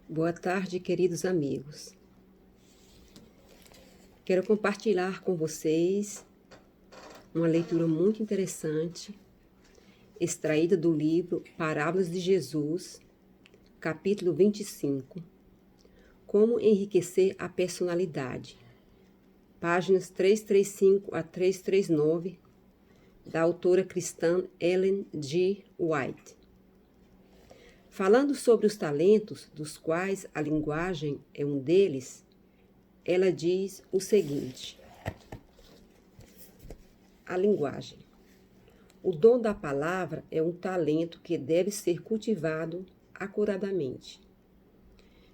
Boa tarde, queridos amigos. Quero compartilhar com vocês uma leitura muito interessante, extraída do livro Parábolas de Jesus, capítulo 25, Como enriquecer a personalidade, páginas 335 a 339, da autora cristã Ellen G. White. Falando sobre os talentos, dos quais a linguagem é um deles, ela diz o seguinte: a linguagem. O dom da palavra é um talento que deve ser cultivado acuradamente.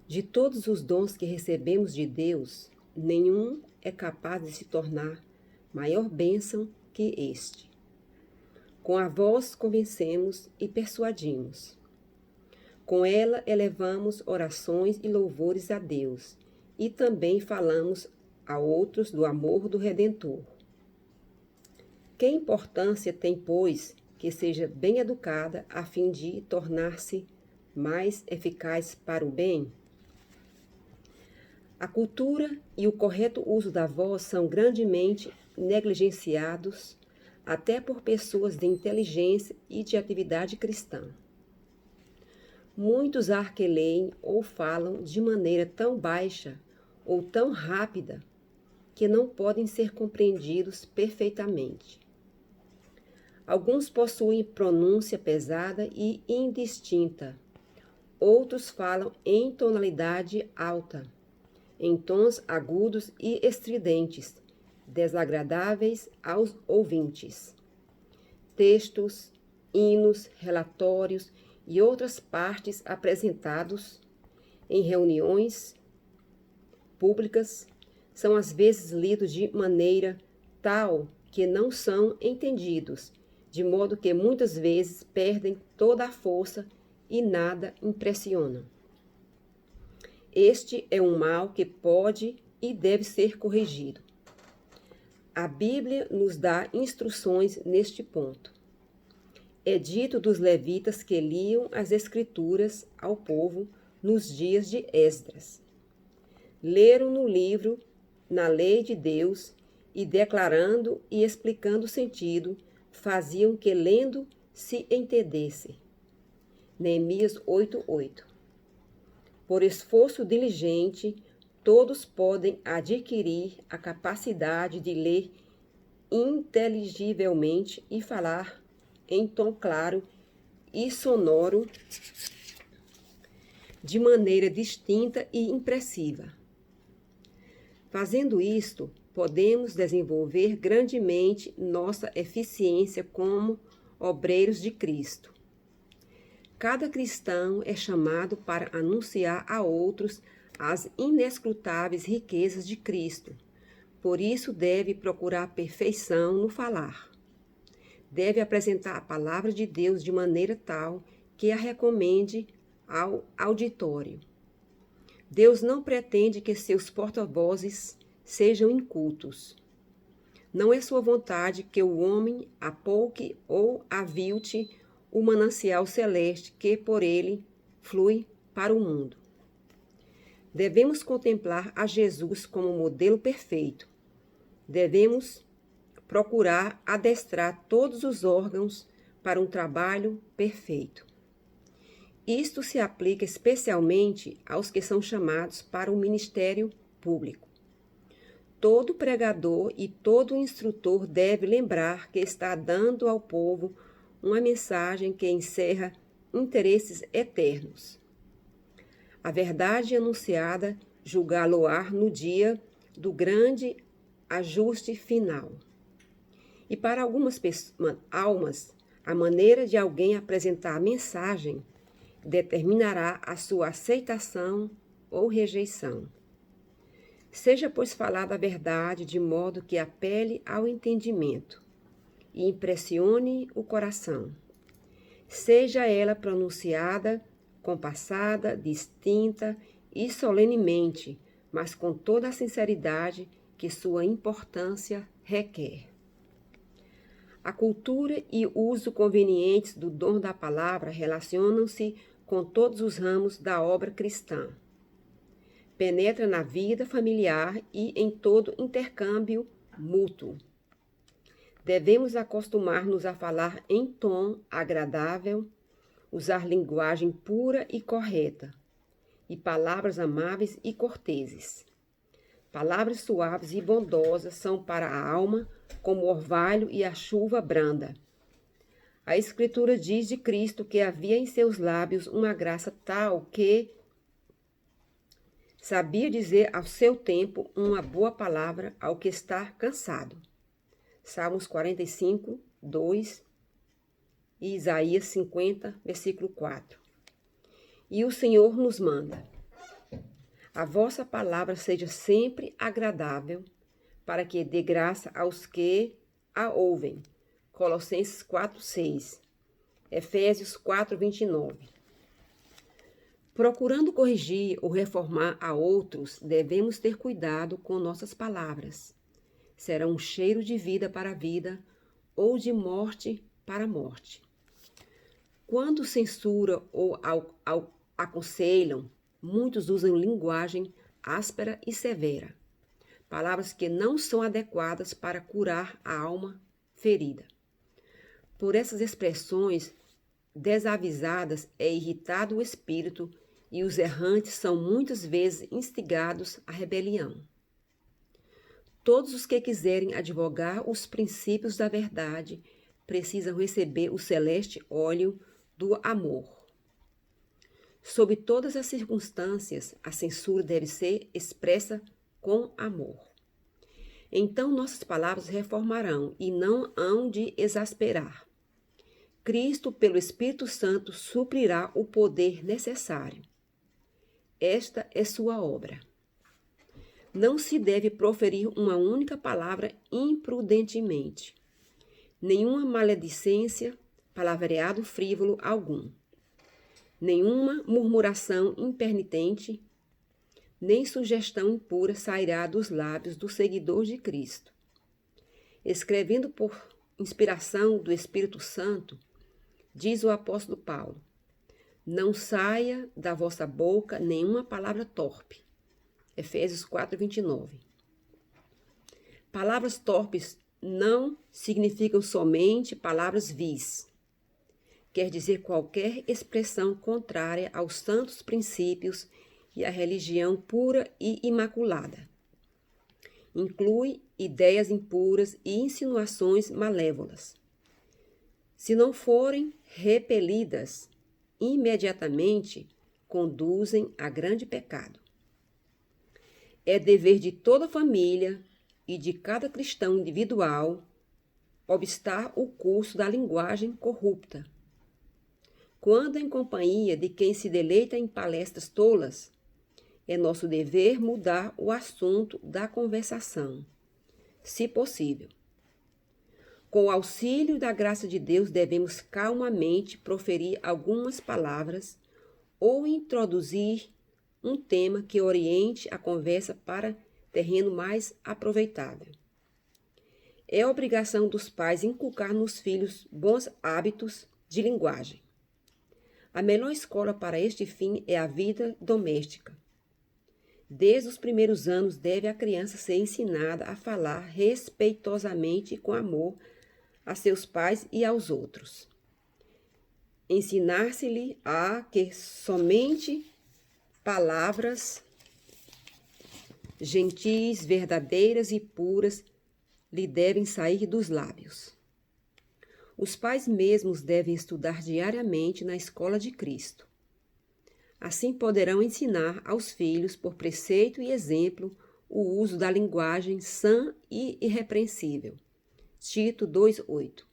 De todos os dons que recebemos de Deus, nenhum é capaz de se tornar maior bênção que este. Com a voz convencemos e persuadimos. Com ela elevamos orações e louvores a Deus e também falamos a outros do amor do Redentor. Que importância tem, pois, que seja bem educada a fim de tornar-se mais eficaz para o bem? A cultura e o correto uso da voz são grandemente negligenciados até por pessoas de inteligência e de atividade cristã. Muitos arqueleem ou falam de maneira tão baixa ou tão rápida que não podem ser compreendidos perfeitamente. Alguns possuem pronúncia pesada e indistinta. Outros falam em tonalidade alta, em tons agudos e estridentes, desagradáveis aos ouvintes. Textos, hinos, relatórios e outras partes apresentados em reuniões públicas são às vezes lidos de maneira tal que não são entendidos, de modo que muitas vezes perdem toda a força e nada impressiona. Este é um mal que pode e deve ser corrigido. A Bíblia nos dá instruções neste ponto. É dito dos levitas que liam as Escrituras ao povo nos dias de Esdras. Leram no livro, na lei de Deus, e declarando e explicando o sentido, faziam que lendo se entendesse. Neemias 8:8. Por esforço diligente, todos podem adquirir a capacidade de ler inteligivelmente e falar em tom claro e sonoro, de maneira distinta e impressiva. Fazendo isto, podemos desenvolver grandemente nossa eficiência como obreiros de Cristo. Cada cristão é chamado para anunciar a outros as inescrutáveis riquezas de Cristo. Por isso deve procurar perfeição no falar. Deve apresentar a palavra de Deus de maneira tal que a recomende ao auditório. Deus não pretende que seus porta-vozes sejam incultos. Não é sua vontade que o homem apouque ou avilte o manancial celeste que por ele flui para o mundo. Devemos contemplar a Jesus como modelo perfeito. Devemos procurar adestrar todos os órgãos para um trabalho perfeito. Isto se aplica especialmente aos que são chamados para o ministério público. Todo pregador e todo instrutor deve lembrar que está dando ao povo uma mensagem que encerra interesses eternos. A verdade anunciada julgá-lo-á no dia do grande ajuste final. E para algumas almas, a maneira de alguém apresentar a mensagem determinará a sua aceitação ou rejeição. Seja, pois, falada a verdade de modo que apele ao entendimento e impressione o coração. Seja ela pronunciada, compassada, distinta e solenemente, mas com toda a sinceridade que sua importância requer. A cultura e o uso convenientes do dom da palavra relacionam-se com todos os ramos da obra cristã. Penetra na vida familiar e em todo intercâmbio mútuo. Devemos acostumar-nos a falar em tom agradável, usar linguagem pura e correta, e palavras amáveis e corteses. Palavras suaves e bondosas são para a alma como o orvalho e a chuva branda. A Escritura diz de Cristo que havia em seus lábios uma graça tal que sabia dizer ao seu tempo uma boa palavra ao que está cansado. Salmos 45, 2 e Isaías 50, versículo 4. E o Senhor nos manda: a vossa palavra seja sempre agradável, para que dê graça aos que a ouvem. Colossenses 4, 6. Efésios 4, 29. Procurando corrigir ou reformar a outros, devemos ter cuidado com nossas palavras. Serão um cheiro de vida para a vida ou de morte para a morte. Quando censura ou aconselham, muitos usam linguagem áspera e severa, palavras que não são adequadas para curar a alma ferida. Por essas expressões desavisadas é irritado o espírito e os errantes são muitas vezes instigados à rebelião. Todos os que quiserem advogar os princípios da verdade precisam receber o celeste óleo do amor. Sob todas as circunstâncias, a censura deve ser expressa com amor. Então nossas palavras reformarão e não hão de exasperar. Cristo, pelo Espírito Santo, suprirá o poder necessário. Esta é sua obra. Não se deve proferir uma única palavra imprudentemente, nenhuma maledicência, palavreado frívolo algum, nenhuma murmuração impenitente, nem sugestão impura sairá dos lábios do seguidor de Cristo. Escrevendo por inspiração do Espírito Santo, diz o apóstolo Paulo: não saia da vossa boca nenhuma palavra torpe. Efésios 4, 29. Palavras torpes não significam somente palavras vis. Quer dizer qualquer expressão contrária aos santos princípios e à religião pura e imaculada. Inclui ideias impuras e insinuações malévolas. Se não forem repelidas imediatamente, conduzem a grande pecado. É dever de toda a família e de cada cristão individual obstar o curso da linguagem corrupta. Quando em companhia de quem se deleita em palestras tolas, é nosso dever mudar o assunto da conversação, se possível. Com o auxílio da graça de Deus, devemos calmamente proferir algumas palavras ou introduzir um tema que oriente a conversa para terreno mais aproveitável. É obrigação dos pais inculcar nos filhos bons hábitos de linguagem. A melhor escola para este fim é a vida doméstica. Desde os primeiros anos deve a criança ser ensinada a falar respeitosamente e com amor a seus pais e aos outros. Ensinar-se-lhe a que somente palavras gentis, verdadeiras e puras lhe devem sair dos lábios. Os pais mesmos devem estudar diariamente na escola de Cristo. Assim poderão ensinar aos filhos, por preceito e exemplo, o uso da linguagem sã e irrepreensível. Tito 2:8.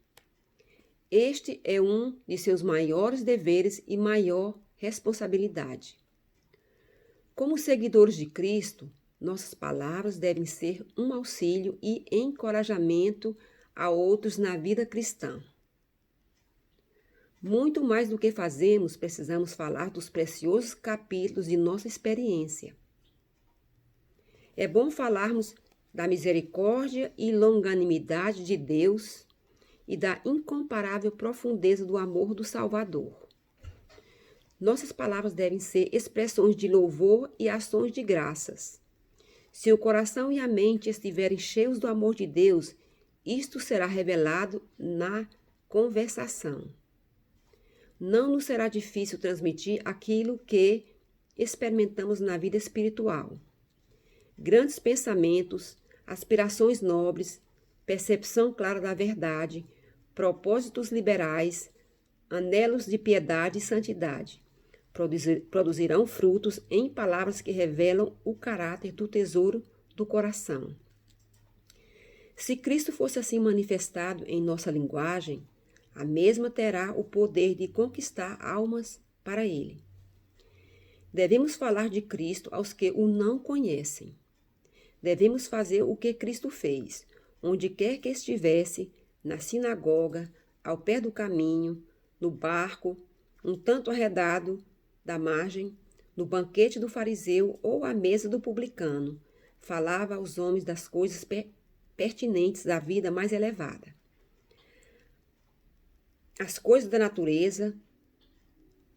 Este é um de seus maiores deveres e maior responsabilidade. Como seguidores de Cristo, nossas palavras devem ser um auxílio e encorajamento a outros na vida cristã. Muito mais do que fazemos, precisamos falar dos preciosos capítulos de nossa experiência. É bom falarmos da misericórdia e longanimidade de Deus e da incomparável profundeza do amor do Salvador. Nossas palavras devem ser expressões de louvor e ações de graças. Se o coração e a mente estiverem cheios do amor de Deus, isto será revelado na conversação. Não nos será difícil transmitir aquilo que experimentamos na vida espiritual. Grandes pensamentos, aspirações nobres, percepção clara da verdade, propósitos liberais, anelos de piedade e santidade produzirão frutos em palavras que revelam o caráter do tesouro do coração. Se Cristo fosse assim manifestado em nossa linguagem, a mesma terá o poder de conquistar almas para Ele. Devemos falar de Cristo aos que o não conhecem. Devemos fazer o que Cristo fez, onde quer que estivesse, na sinagoga, ao pé do caminho, no barco, um tanto arredado da margem, no banquete do fariseu ou à mesa do publicano, falava aos homens das coisas pertinentes da vida mais elevada. As coisas da natureza,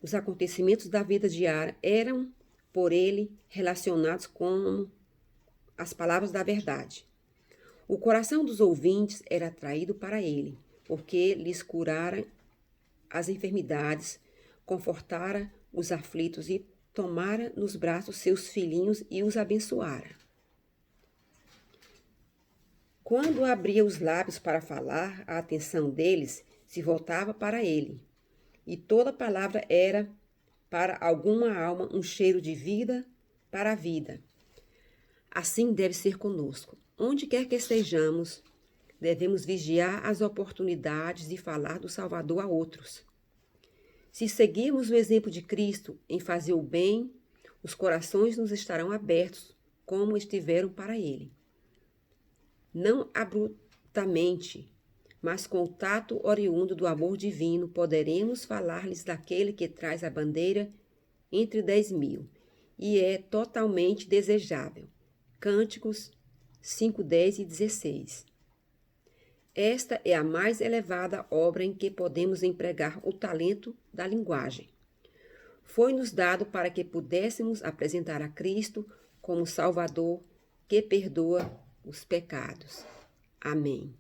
os acontecimentos da vida diária eram, por ele, relacionados com as palavras da verdade. O coração dos ouvintes era atraído para ele, porque lhes curara as enfermidades, confortara os aflitos e tomara nos braços seus filhinhos e os abençoara. Quando abria os lábios para falar, a atenção deles se voltava para ele, e toda palavra era para alguma alma um cheiro de vida para a vida. Assim deve ser conosco. Onde quer que estejamos, devemos vigiar as oportunidades de falar do Salvador a outros. Se seguirmos o exemplo de Cristo em fazer o bem, os corações nos estarão abertos como estiveram para Ele. Não abruptamente, mas com o tato oriundo do amor divino, poderemos falar-lhes daquele que traz a bandeira entre 10.000 e é totalmente desejável. Cânticos 5, 10 e 16. Esta é a mais elevada obra em que podemos empregar o talento da linguagem. Foi-nos dado para que pudéssemos apresentar a Cristo como Salvador que perdoa os pecados. Amém.